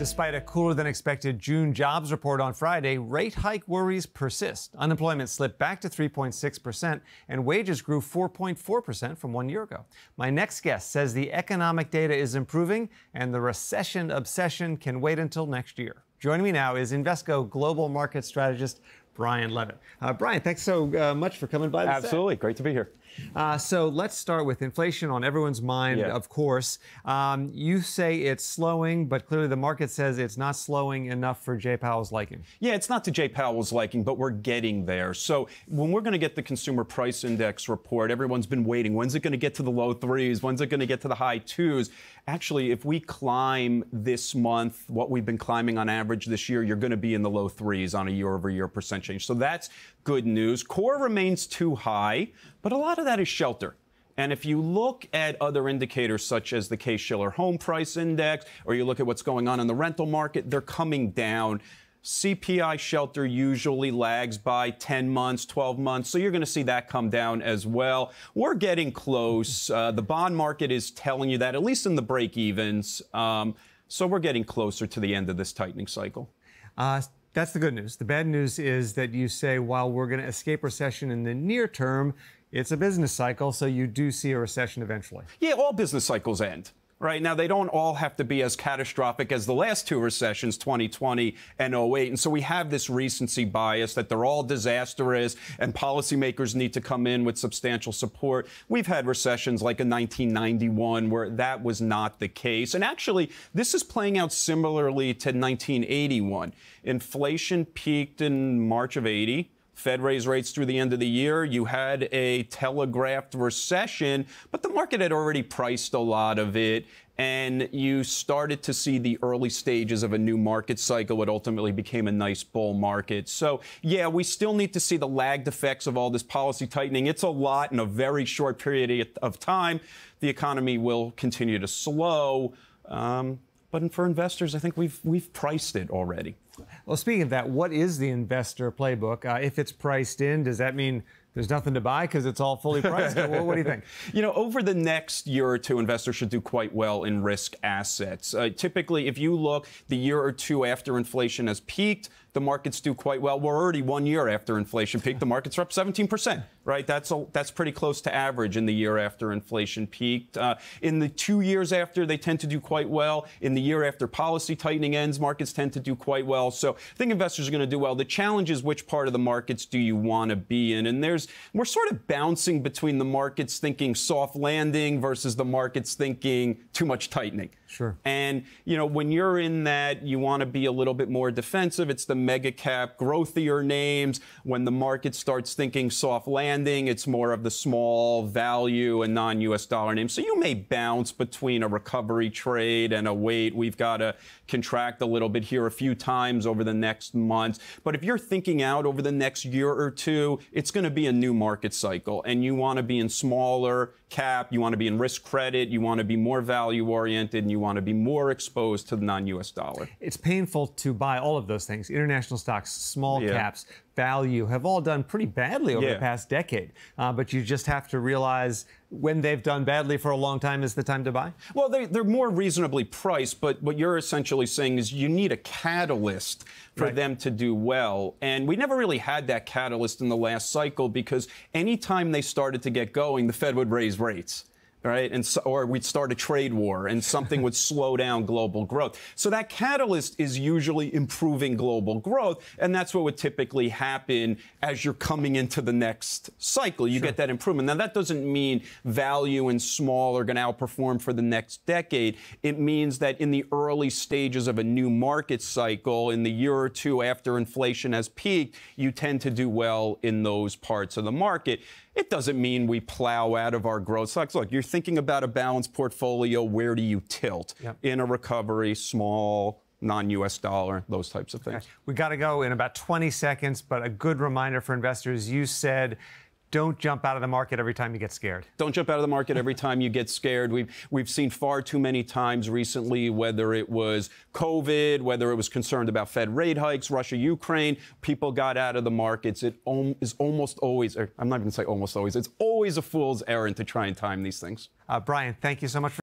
Despite a cooler-than-expected June jobs report on Friday, rate hike worries persist. Unemployment slipped back to 3.6%, and wages grew 4.4% from 1 year ago. My next guest says the economic data is improving, and the recession obsession can wait until next year. Joining me now is Invesco global market strategist Brian Levitt. Brian, thanks so much for coming by. Absolutely. Great to be here. So let's start with inflation on everyone's mind, of course. You say it's slowing, but clearly the market says it's not slowing enough for Jay Powell's liking. Yeah, it's not to Jay Powell's liking, but we're getting there. So when we're going to get the consumer price index report, everyone's been waiting. When's it going to get to the low threes? When's it going to get to the high twos? Actually, if we climb this month, what we've been climbing on average this year, you're going to be in the low threes on a year-over-year percent change. So that's good news. Core remains too high, but a lot of that is shelter. And if you look at other indicators such as the Case-Shiller Home Price Index, or you look at what's going on in the rental market, they're coming down. CPI shelter usually lags by 10 months, 12 months, so you're going to see that come down as well. We're getting close. The bond market is telling you that, at least in the break-evens. So we're getting closer to the end of this tightening cycle. That's the good news. The bad news is that you say, while we're going to escape recession in the near term, it's a business cycle, so you do see a recession eventually. Yeah, all business cycles end. Right now, they don't all have to be as catastrophic as the last two recessions, 2020 and 08. And so we have this recency bias that they're all disastrous and policymakers need to come in with substantial support. We've had recessions like in 1991 where that was not the case. And actually, this is playing out similarly to 1981. Inflation peaked in March of 80. Fed raised rates through the end of the year. You had a telegraphed recession, but the market had already priced a lot of it, and you started to see the early stages of a new market cycle. What ultimately became a nice bull market. So, yeah, we still need to see the lagged effects of all this policy tightening. It's a lot in a very short period of time. The economy will continue to slow. But for investors, I think we've priced it already. Well, speaking of that, what is the investor playbook? If it's priced in, does that mean there's nothing to buy because it's all fully priced? What do you think? You know, over the next year or two, investors should do quite well in risk assets. Typically, if you look the year or two after inflation has peaked, the markets do quite well. We're already 1 year after inflation peaked. The markets are up 17%, right? That's pretty close to average in the year after inflation peaked. In the 2 years after, they tend to do quite well. In the year after policy tightening ends, markets tend to do quite well. So I think investors are going to do well. The challenge is which part of the markets do you want to be in? And we're sort of bouncing between the markets thinking soft landing versus the markets thinking too much tightening. Sure. And, you know, when you're in that, you want to be a little bit more defensive. It's the mega cap, growthier names. When the market starts thinking soft landing, it's more of the small value and non-US dollar names. So you may bounce between a recovery trade and a wait. We've got to contract a little bit here a few times over the next months. But if you're thinking out over the next year or two, it's going to be a new market cycle. And you want to be in smaller cap, you want to be in risk credit, you want to be more value oriented, and you want to be more exposed to the non-US dollar. It's painful to buy all of those things. International stocks, small caps, value have all done pretty badly over the past decade. But you just have to realize when they've done badly for a long time is the time to buy? Well, they're more reasonably priced, but what you're essentially saying is you need a catalyst for them to do well. And we never really had that catalyst in the last cycle because anytime they started to get going, the Fed would raise rates. Right, or we'd start a trade war and something would slow down global growth. So that catalyst is usually improving global growth, and that's what would typically happen as you're coming into the next cycle. You get that improvement. Now, that doesn't mean value and small are going to outperform for the next decade. It means that in the early stages of a new market cycle, in the year or two after inflation has peaked, you tend to do well in those parts of the market. It doesn't mean we plow out of our growth stocks. Look, you're thinking about a balanced portfolio. Where do you tilt? In a recovery, small, non-US dollar, those types of things. Okay. We got to go in about 20 seconds, but a good reminder for investors. You said don't jump out of the market every time you get scared. Don't jump out of the market every time you get scared. We've seen far too many times recently, whether it was COVID, whether it was concerned about Fed rate hikes, Russia, Ukraine, people got out of the markets. It is almost always, or I'm not even going to say almost always, it's always a fool's errand to try and time these things. Brian, thank you so much for